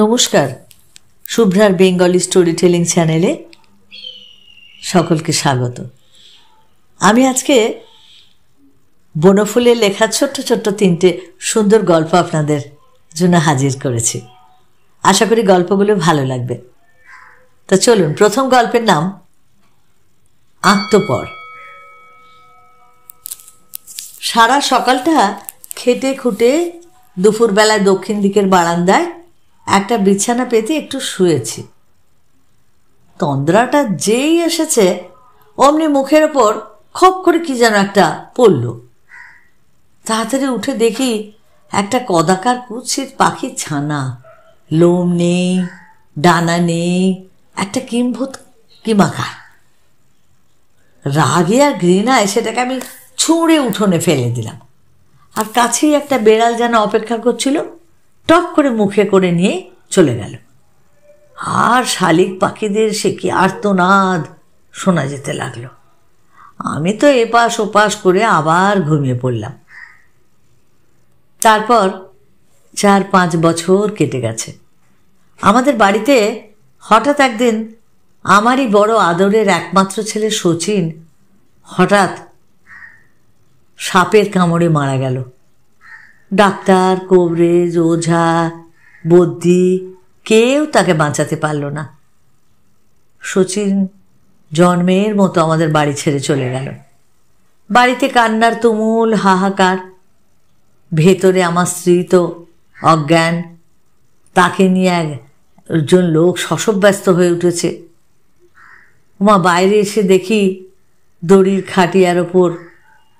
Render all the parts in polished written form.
নমস্কার, শুভ্রার Bengali story telling চ্যানেলে সকলকে স্বাগত। আমি আজকে বনফুলের লেখা ছোট্ট ছোট্ট 3টে সুন্দর গল্প আপনাদের জন্য হাজির করেছি। আশা করি গল্পগুলো ভালো লাগবে। তো চলুন, প্রথম গল্পের নাম আত্মপর। সারা সকালটা খেটে খুঁটে দুপুরবেলায় দক্ষিণ দিকের বারান্দায় একটা বিছানা পেতে একটু শুয়েছি। তন্দ্রাটা যেই এসেছে অমনি মুখের ওপর খপ করে কি যেন একটা পড়ল। তাড়াতাড়ি উঠে দেখি একটা কদাকার কুৎসিত পাখির ছানা, লোম নেই, ডানা নেই, একটা কিম্ভূত কিমাকার। রাগে আর ঘৃণায় সেটাকে আমি ছুঁড়ে উঠোনে ফেলে দিলাম। আর কাছেই একটা বেড়াল যেন অপেক্ষা করছিল, টপ করে মুখে করে নিয়ে চলে গেল। আর শালিক পাখিদের সে কি আর্তনাদ শোনা যেতে লাগলো। আমি তো এপাশ ওপাশ করে আবার ঘুমিয়ে পড়লাম। তারপর 4-5 বছর কেটে গেছে। আমাদের বাড়িতে হঠাৎ একদিন আমারই বড় আদরের একমাত্র ছেলে শচীন হঠাৎ সাপের কামড়ে মারা গেল। ডাক্তার, কবরেজ, ওঝা, বদ্যি কেউ তাকে বাঁচাতে পারল না। শচীন জন্মের মতো আমাদের বাড়ি ছেড়ে চলে গেল। বাড়িতে কান্নার তুমুল হাহাকার। ভেতরে আমার স্ত্রী তো অজ্ঞান, তাকে নিয়ে একজন লোক শশব্যস্ত হয়ে উঠেছে। বাইরে এসে দেখি দড়ির খাটিয়ার ওপর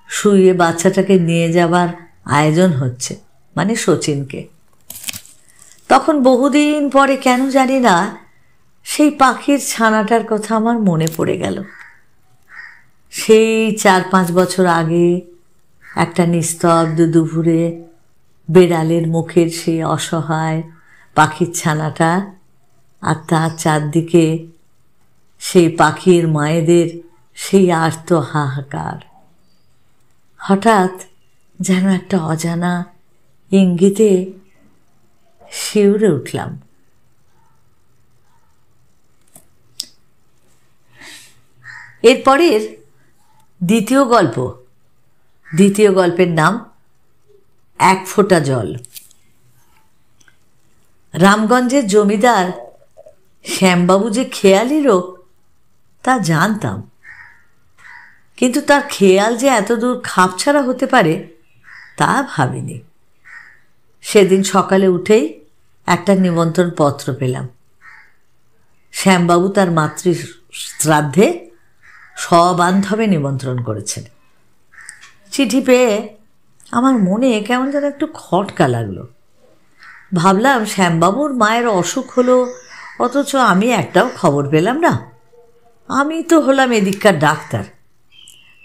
শুয়ে বাচ্চাটাকে নিয়ে যাবার আয়োজন হচ্ছে, মানে শচীনকে। তখন বহুদিন পরে কেন জানি না সেই পাখির ছানাটার কথা আমার মনে পড়ে গেল। সেই 4-5 বছর আগে একটা নিস্তব্ধ দুপুরে বেড়ালের মুখের সেই অসহায় পাখির ছানাটা, আর তার চারদিকে সেই পাখির মায়েদের সেই আর্ত হাহাকার। হঠাৎ যেন একটা অজানা ইঙ্গিতে শিউরে উঠলাম। এরপরের দ্বিতীয় গল্পের নাম এক ফোঁটা জল। রামগঞ্জের জমিদার শ্যামবাবু যে খেয়ালি লোক তা জানতাম, কিন্তু তার খেয়াল যে এতদূর খাপছাড়া হতে পারে তা ভাবিনি। সেদিন সকালে উঠেই একটা নিমন্ত্রণ পত্র পেলাম। শ্যামবাবু তার মাতৃ শ্রাদ্ধে সবান্ধবে নিমন্ত্রণ করেছেন। চিঠি পেয়ে আমার মনে কেমন যেন একটু খটকা লাগলো। ভাবলাম, শ্যামবাবুর মায়ের অসুখ হলো, অথচ আমি একটাও খবর পেলাম না। আমি তো হলাম এদিককার ডাক্তার।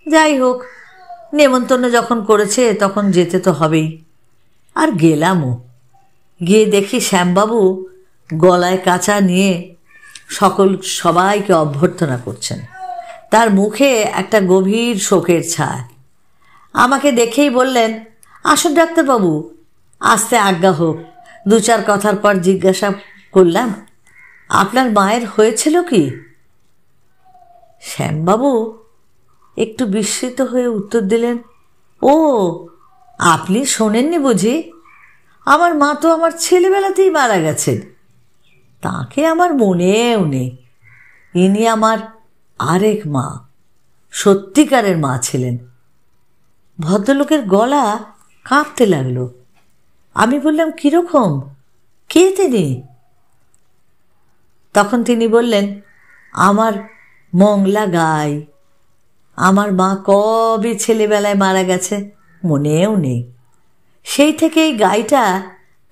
যাই হোক, নেমন্তন্ন যখন করেছে তখন যেতে তো হবেই। আর গেলামও। গিয়ে দেখি শ্যামবাবু গলায় কাঁচা নিয়ে সবাইকে অভ্যর্থনা করছেন। তার মুখে একটা গভীর শোকের ছায়া। আমাকে দেখেই বললেন, আসুন ডাক্তারবাবু, আসতে আজ্ঞা হোক। 2-4 কথার পর জিজ্ঞাসা করলাম, আপনার মায়ের হয়েছিল কি? শ্যামবাবু একটু বিস্মিত হয়ে উত্তর দিলেন, ও, আপনি শোনেননি বুঝি? আমার মা তো আমার ছেলেবেলাতেই মারা গেছেন। তাকে আমার মনেও নেই। ইনি আমার আরেক মা, সত্যিকারের মা ছিলেন। ভদ্রলোকের গলা কাঁপতে লাগলো। আমি বললাম, কিরকম, কে তিনি? তখন তিনি বললেন, আমার মংলা গাই। আমার মা কবে ছেলেবেলায় মারা গেছে মনেও নেই। সেই থেকে এই গাইটা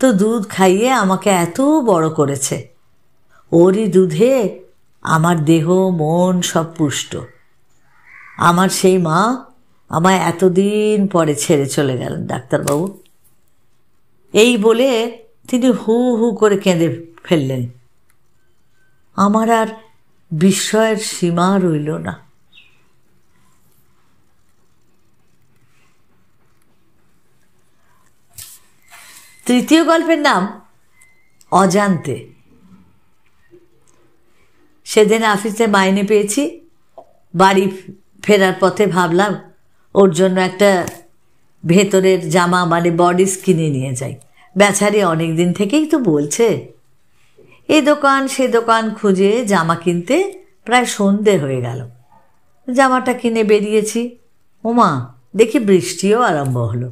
তো দুধ খাইয়ে আমাকে এত বড় করেছে। ওরই দুধে আমার দেহ মন সব পুষ্ট। আমার সেই মা আমায় এতদিন পরে ছেড়ে চলে গেলেন ডাক্তারবাবু। এই বলে তিনি হু হু করে কেঁদে ফেললেন। আমার আর বিস্ময়ের সীমা রইল না। তৃতীয় গল্পের নাম অজান্তে। সেদিন অফিসে মাইনে পেয়েছি, বাড়ি ফেরার পথে ভাবলাম ওর জন্য একটা ভেতরের জামা মানে বডিস কিনে নিয়ে যাই। বেচারি অনেক দিন থেকেই তো বলছে। এ দোকান সে দোকান খুঁজে জামা কিনতে প্রায় সন্ধে হয়ে গেল। জামাটা কিনে বেরিয়েছি, ওমা দেখি বৃষ্টিও আরম্ভ হলো।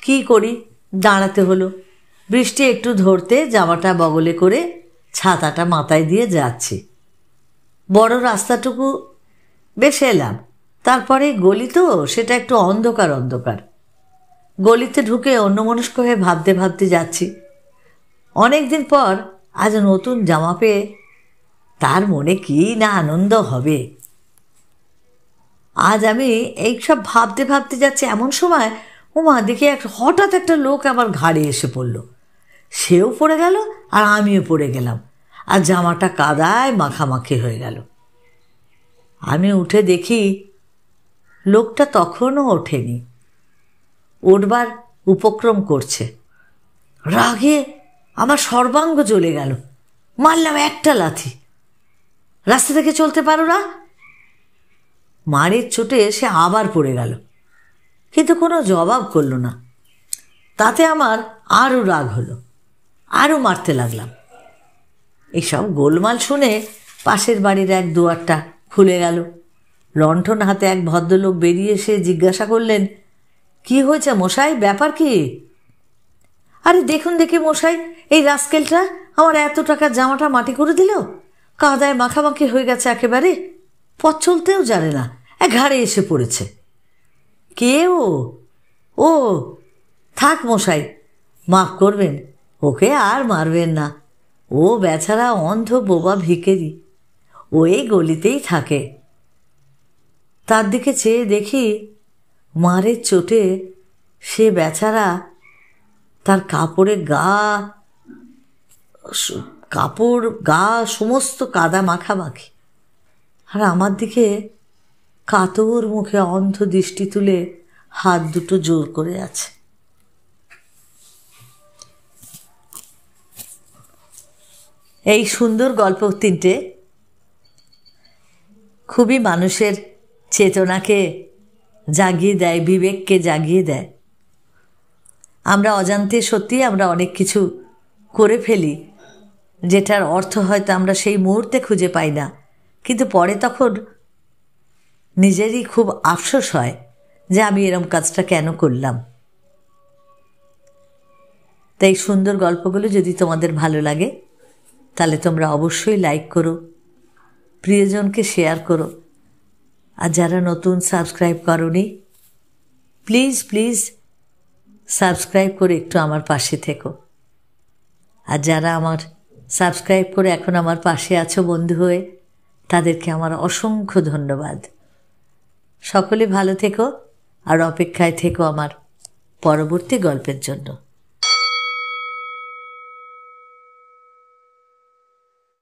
কি করি, দাঁড়াতে হলো। বৃষ্টি একটু ধরতে জামাটা বগলে করে ছাতাটা মাথায় দিয়ে যাচ্ছি। বড় রাস্তাটুকু বেশ এলাম, তারপরে গলি তো, সেটা একটু অন্ধকার অন্ধকার। গলিতে ঢুকে অন্যমনস্ক হয়ে ভাবতে ভাবতে যাচ্ছি। অনেক দিন পর আজ নতুন জামা পেয়ে তার মনে কি না আনন্দ হবে। আজ আমি এইসব ভাবতে ভাবতে যাচ্ছি, এমন সময় ওমা দেখি হঠাৎ একটা লোক আমার ঘাড়ে এসে পড়ল। সেও পড়ে গেল আর আমিও পড়ে গেলাম, আর জামাটা কাদায় মাখামাখি হয়ে গেল। আমি উঠে দেখি লোকটা তখনও ওঠেনি, উঠবার উপক্রম করছে। রাগে আমার সর্বাঙ্গ জ্বলে গেল, মারলাম একটা লাথি। রাস্তা থেকে চলতে পারো না? মারের চোটে সে আবার পড়ে গেল, কিন্তু কোনো জবাব করল না। তাতে আমার আরও রাগ হলো, আরও মারতে লাগলাম। এসব গোলমাল শুনে পাশের বাড়ির এক দুয়ারটা খুলে গেল। লণ্ঠন হাতে এক ভদ্রলোক বেরিয়ে এসে জিজ্ঞাসা করলেন, কি হয়েছে মশাই, ব্যাপার কি? আরে দেখুন দেখি মশাই, এই রাস্কেলটা আমার এত টাকার জামাটা মাটি করে দিল, কাদায় মাখামাখি হয়ে গেছে একেবারে, পথ চলতেও জানে না, ঘাড়ে এসে পড়েছে। কে ও? ও থাক মশাই, মাফ করবেন, ওকে আর মারবেন না। ও বেচারা অন্ধ বোবা ভিখেরি, ও এই গলিতেই থাকে। তার দিকে চেয়ে দেখি মারের চোটে সে বেচারা তার কাপড় গা সমস্ত কাদা মাখামাখি, আর আমার দিকে কাতর মুখে অন্ধ দৃষ্টি তুলে হাত দুটো জোর করে আছে। এই সুন্দর গল্প তিনটে খুবই মানুষের চেতনাকে জাগিয়ে দেয়, বিবেককে জাগিয়ে দেয়। আমরা অজান্তে সত্যিই আমরা অনেক কিছু করে ফেলি, যেটার অর্থ হয়তো আমরা সেই মুহূর্তে খুঁজে পাই না, কিন্তু পরে তখন নিজেরই খুব আফসোস হয় যে আমি এরম কাজটা কেন করলাম। তাই সুন্দর গল্পগুলো যদি তোমাদের ভালো লাগে তাহলে তোমরা অবশ্যই লাইক করো, প্রিয়জনকে শেয়ার করো, আর যারা নতুন সাবস্ক্রাইব করোনি প্লিজ প্লিজ সাবস্ক্রাইব করে একটু আমার পাশে থেকো। আর যারা আমার সাবস্ক্রাইব করে এখন আমার পাশে আছো বন্ধু হয়ে, তাদেরকে আমার অসংখ্য ধন্যবাদ। সকলে ভালো থেকো আর অপেক্ষায় থেকো আমার পরবর্তী গল্পের জন্য।